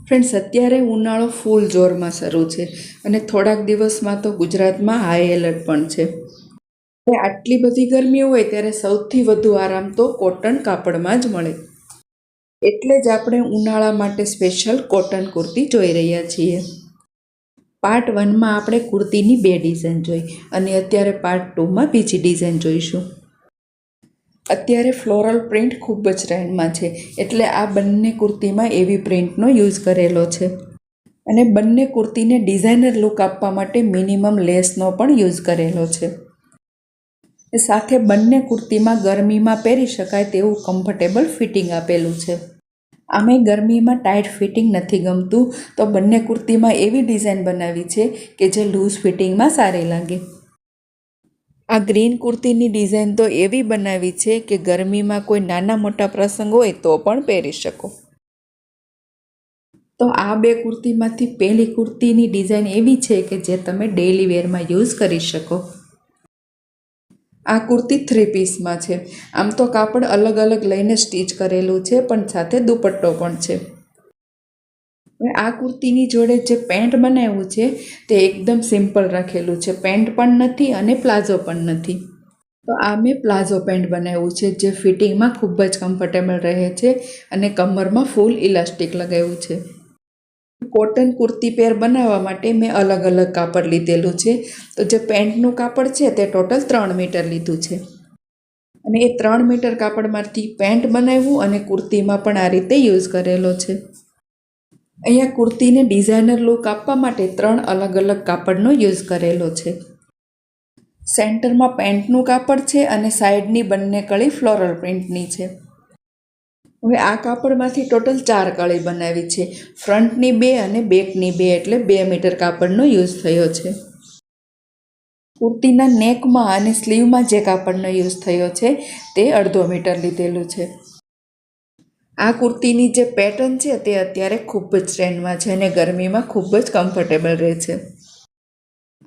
Friends, અત્યારે ઉનાળો ફૂલ જોરમાં શરૂ છે અને થોડાક દિવસમાં તો ગુજરાતમાં હાઈ એલર્ટ પણ છે. આટલી બધી ગરમી હોય ત્યારે સૌથી વધુ આરામ તો કોટન કાપડમાં જ મળે. એટલે જ આપણે ઉનાળા માટે સ્પેશિયલ કોટન કુર્તી જોઈ રહ્યા છીએ. પાર્ટ 1માં આપણે કુર્તીની 2 ડિઝાઇન જોઈ અને અત્યારે પાર્ટ 2માં બીજી ડિઝાઇન જોઈશું. અત્યારે ફ્લોરલ પ્રિન્ટ ખૂબ જ ટ્રેન્ડમાં છે, એટલે આ બંને કુર્તીમાં એવી પ્રિન્ટનો યુઝ કરેલો છે અને બંને કુર્તીને ડિઝાઇનર લુક આપવા માટે મિનિમમ લેસનો પણ યુઝ કરેલો છે. સાથે બંને કુર્તીમાં ગરમીમાં પહેરી શકાય તેવું કમ્ફર્ટેબલ ફિટિંગ આપેલું છે. આમે ગરમીમાં ટાઈટ ફિટિંગ નથી ગમતું, તો બંને કુર્તીમાં એવી ડિઝાઇન બનાવી છે કે જે લૂઝ ફિટિંગમાં સારી લાગે. આ ગ્રીન કુર્તીની ડિઝાઇન તો એવી બનાવી છે કે ગરમીમાં કોઈ નાના મોટા પ્રસંગ હોય તો પણ પહેરી શકો. તો આ 2 કુર્તીમાંથી પહેલી કુર્તીની ડિઝાઇન એવી છે કે જે તમે ડેઇલી વેરમાં યુઝ કરી શકો. આ કુર્તી 3 પીસમાં છે. આમ તો કાપડ અલગ અલગ લઈને સ્ટીચ કરેલું છે, પણ સાથે દુપટ્ટો પણ છે. આ કુર્તીની જોડે જે પેન્ટ બનાવ્યું છે તે એકદમ સિમ્પલ રાખેલું છે. પેન્ટ પણ નથી અને પ્લાઝો પણ નથી. તો આ મેં પ્લાઝો પેન્ટ બનાવ્યું છે, જે ફિટિંગમાં ખૂબ જ કમ્ફર્ટેબલ રહે છે અને કમરમાં ફૂલ ઇલાસ્ટિક લગાવ્યું છે. કોટન કુર્તી પેર બનાવવા માટે મેં અલગ અલગ કાપડ લીધેલું છે. તો જે પેન્ટનું કાપડ છે તે ટોટલ 3 મીટર લીધું છે અને એ 3 મીટર કાપડમાંથી પેન્ટ બનાવ્યું અને કુર્તીમાં પણ આ રીતે યુઝ કરેલો છે. અહીંયા કુર્તીને ડિઝાઇનર લુક આપવા માટે 3 અલગ અલગ કાપડનો યુઝ કરેલો છે. સેન્ટરમાં પેન્ટનું કાપડ છે અને સાઈડની બંને કળી ફ્લોરલ પ્રિન્ટની છે. હવે આ કાપડમાંથી ટોટલ 4 કળી બનાવી છે. ફ્રન્ટની 2 અને બેકની 2, એટલે 2 મીટર કાપડનો યુઝ થયો છે. કુર્તીના નેકમાં અને સ્લીવમાં જે કાપડનો યુઝ થયો છે તે 1/2 મીટર લીધેલું છે. આ કુર્તીની જે પેટર્ન છે તે અત્યારે ખૂબ જ ટ્રેન્ડમાં છે અને ગરમીમાં ખૂબ જ કમ્ફર્ટેબલ રહે છે.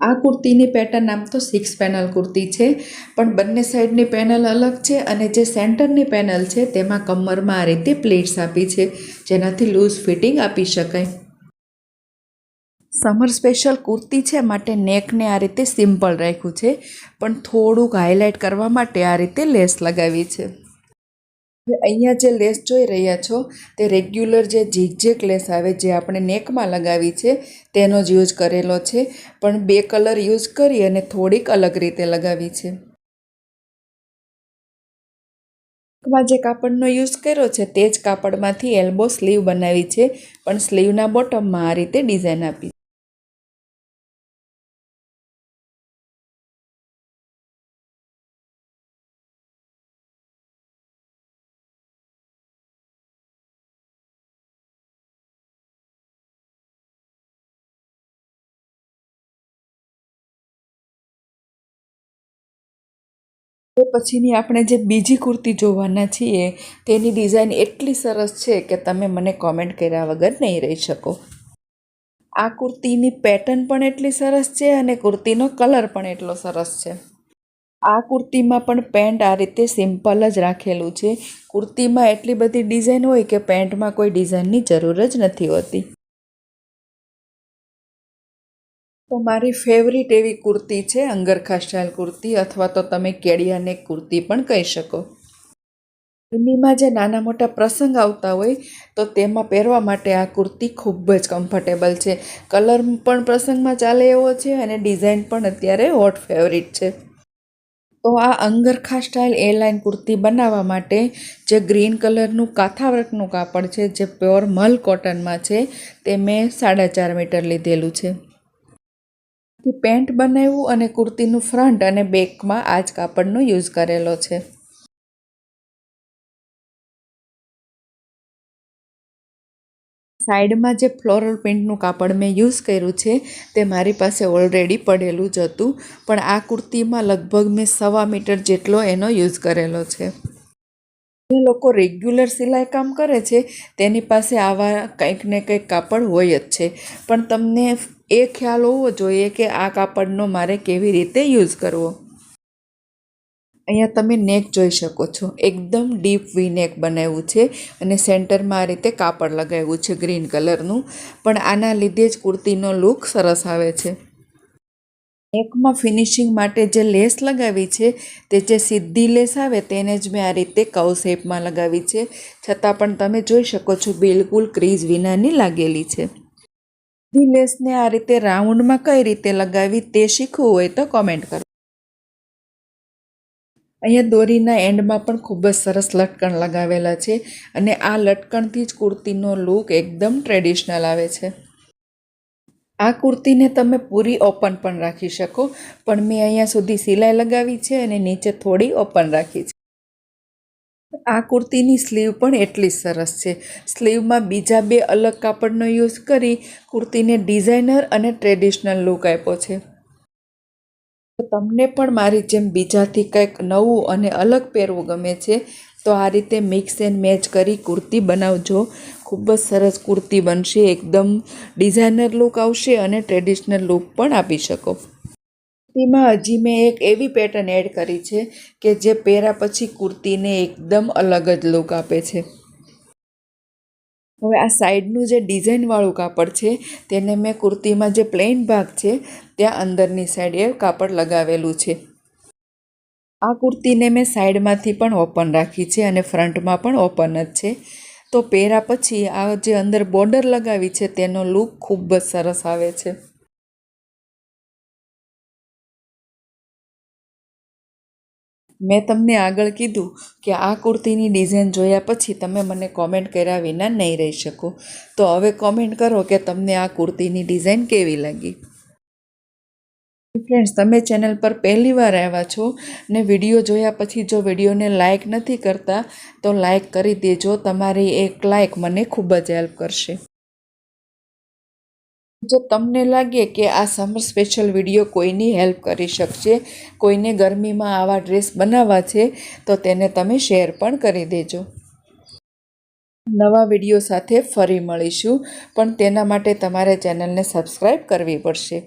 આ કુર્તીની પેટર્ન આમ તો 6 પેનલ કુર્તી છે, પણ બંને સાઈડની પેનલ અલગ છે અને જે સેન્ટરની પેનલ છે તેમાં કમરમાં આ રીતે પ્લીટ્સ આપી છે, જેનાથી લૂઝ ફિટિંગ આપી શકાય. સમર સ્પેશિયલ કુર્તી છે માટે નેકને આ રીતે સિમ્પલ રાખ્યું છે, પણ થોડુંક હાઇલાઇટ કરવા માટે આ રીતે લેસ લગાવી છે. અહીંયા જે લેસ જોઈ રહ્યા છો તે રેગ્યુલર જે ઝીગઝેગ લેસ આવે, જે આપણે નેકમાં લગાવી છે તેનો જ યુઝ કરેલો છે, પણ 2 કલર યુઝ કરી અને થોડીક અલગ રીતે લગાવી છે. નેકમાં જે કાપડનો યુઝ કર્યો છે તે જ કાપડમાંથી એલ્બો સ્લીવ બનાવી છે, પણ સ્લીવના બોટમમાં આ રીતે ડિઝાઇન આપી. તે પછીની આપણે જે બીજી કુર્તી જોવાના છીએ તેની ડિઝાઇન એટલી સરસ છે કે તમે મને કોમેન્ટ કર્યા વગર નહીં રહી શકો. આ કુર્તીની પેટર્ન પણ એટલી સરસ છે અને કુર્તીનો કલર પણ એટલો સરસ છે. આ કુર્તીમાં પણ પેન્ટ આ રીતે સિમ્પલ જ રાખેલું છે. કુર્તીમાં એટલી બધી ડિઝાઇન હોય કે પેન્ટમાં કોઈ ડિઝાઇનની જરૂર જ નથી હોતી. તો મારી ફેવરિટ એવી કુર્તી છે અંગરખા સ્ટાઇલ કુર્તી, અથવા તો તમે કેડિયા નેક કુર્તી પણ કહી શકો. ગરમીમાં જે નાના મોટા પ્રસંગ આવતા હોય તો તેમાં પહેરવા માટે આ કુર્તી ખૂબ જ કમ્ફર્ટેબલ છે. કલર પણ પ્રસંગમાં ચાલે એવો છે અને ડિઝાઇન પણ અત્યારે હોટ ફેવરિટ છે. તો આ અંગરખા સ્ટાઇલ એ લાઇન કુર્તી બનાવવા માટે જે ગ્રીન કલરનું કાંથા વર્કનું કાપડ છે, જે પ્યોર મલ કોટનમાં છે, તે મેં 4.5 મીટર લીધેલું છે. પેન્ટ બનાવ્યું અને કુર્તીનું ફ્રન્ટ અને બેકમાં આ જ કાપડનો યુઝ કરેલો છે. સાઈડમાં જે ફ્લોરલ પ્રિન્ટનું કાપડ મેં યુઝ કર્યું છે તે મારી પાસે ઓલરેડી પડેલું જ હતું, પણ આ કુર્તીમાં લગભગ મેં 1.25 મીટર જેટલો એનો યુઝ કરેલો છે. જે લોકો રેગ્યુલર સિલાઈ કામ કરે છે તેની પાસે આવા કંઈક ને કંઈક કાપડ હોય જ છે, પણ તમને એ ખ્યાલ હોવો જોઈએ કે આ કાપડનો મારે કેવી રીતે યુઝ કરવો. અહીંયા તમે નેક જોઈ શકો છો, એકદમ ડીપ વી નેક બનાવ્યું છે અને સેન્ટરમાં આ રીતે કાપડ લગાવ્યું છે ગ્રીન કલરનું, પણ આના લીધે જ કુર્તીનો લુક સરસ આવે છે. નેકમાં ફિનિશિંગ માટે જે લેસ લગાવી છે તે જે સીધી લેસ આવે તેને જ મેં આ રીતે કર્વ શેપમાં લગાવી છે, છતાં પણ તમે જોઈ શકો છો બિલકુલ ક્રીઝ વિનાની લાગેલી છે. સીધી લેસને આ રીતે રાઉન્ડમાં કઈ રીતે લગાવી તે શીખવું હોય તો કોમેન્ટ કરો. અહીંયા દોરીના એન્ડમાં પણ ખૂબ જ સરસ લટકણ લગાવેલા છે અને આ લટકણથી જ કુર્તીનો લુક એકદમ ટ્રેડિશનલ આવે છે. આ કુર્તીને તમે પૂરી ઓપન પણ રાખી શકો, પણ મેં અહીંયા સુધી સિલાઈ લગાવી છે અને નીચે થોડી ઓપન રાખી છે. આ કુર્તીની સ્લીવ પણ એટલી જ સરસ છે. સ્લીવમાં બીજા 2 અલગ કાપડનો યુઝ કરી કુર્તીને ડિઝાઇનર અને ટ્રેડિશનલ લુક આપ્યો છે. તમને પણ મારી જેમ બીજાથી કંઈક નવું અને અલગ પહેરવું ગમે છે તો આ રીતે મિક્સ એન્ડ મેચ કરી કુર્તી બનાવજો. ખૂબ જ સરસ કુર્તી બનશે, એકદમ ડિઝાઇનર લુક આવશે અને ટ્રેડિશનલ લુક પણ આપી શકો. કુર્તીમાં હજી મેં એક એવી પેટર્ન એડ કરી છે કે જે પહેર્યા પછી કુર્તીને એકદમ અલગ જ લુક આપે છે. હવે આ સાઈડનું જે ડિઝાઇનવાળું કાપડ છે તેને મેં કુર્તીમાં જે પ્લેન ભાગ છે ત્યાં અંદરની સાઈડે કાપડ લગાવેલું છે. આ કુર્તીને મેં સાઈડમાંથી પણ ઓપન રાખી છે અને ફ્રન્ટમાં પણ ઓપન જ છે. તો પહેર્યા પછી આ જે અંદર બોર્ડર લગાવી છે તેનો લુક ખૂબ જ સરસ આવે છે. મેં તમને આગળ કીધું કે આ કુર્તીની ડિઝાઇન જોયા પછી તમે મને કોમેન્ટ કર્યા વિના નહીં રહી શકો. તો હવે કોમેન્ટ કરો કે તમને આ કુર્તીની ડિઝાઇન કેવી લાગી. ફ્રેન્ડ્સ, તમે ચેનલ પર પહેલી વાર આવ્યા છો ને વિડીયો જોયા પછી જો વિડીયોને લાઇક નથી કરતા તો લાઇક કરી દેજો. તમારી એક લાઇક મને ખૂબ જ હેલ્પ કરશે. જો તમને લાગે કે આ સમર સ્પેશિયલ વિડીયો કોઈની હેલ્પ કરી શકશે, કોઈને ગરમીમાં આવા ડ્રેસ બનાવવા છે તો તેને તમે શેર પણ કરી દેજો. નવા વિડીયો સાથે ફરી મળીશું, પણ તેના માટે તમારે ચેનલને સબસ્ક્રાઈબ કરવી પડશે.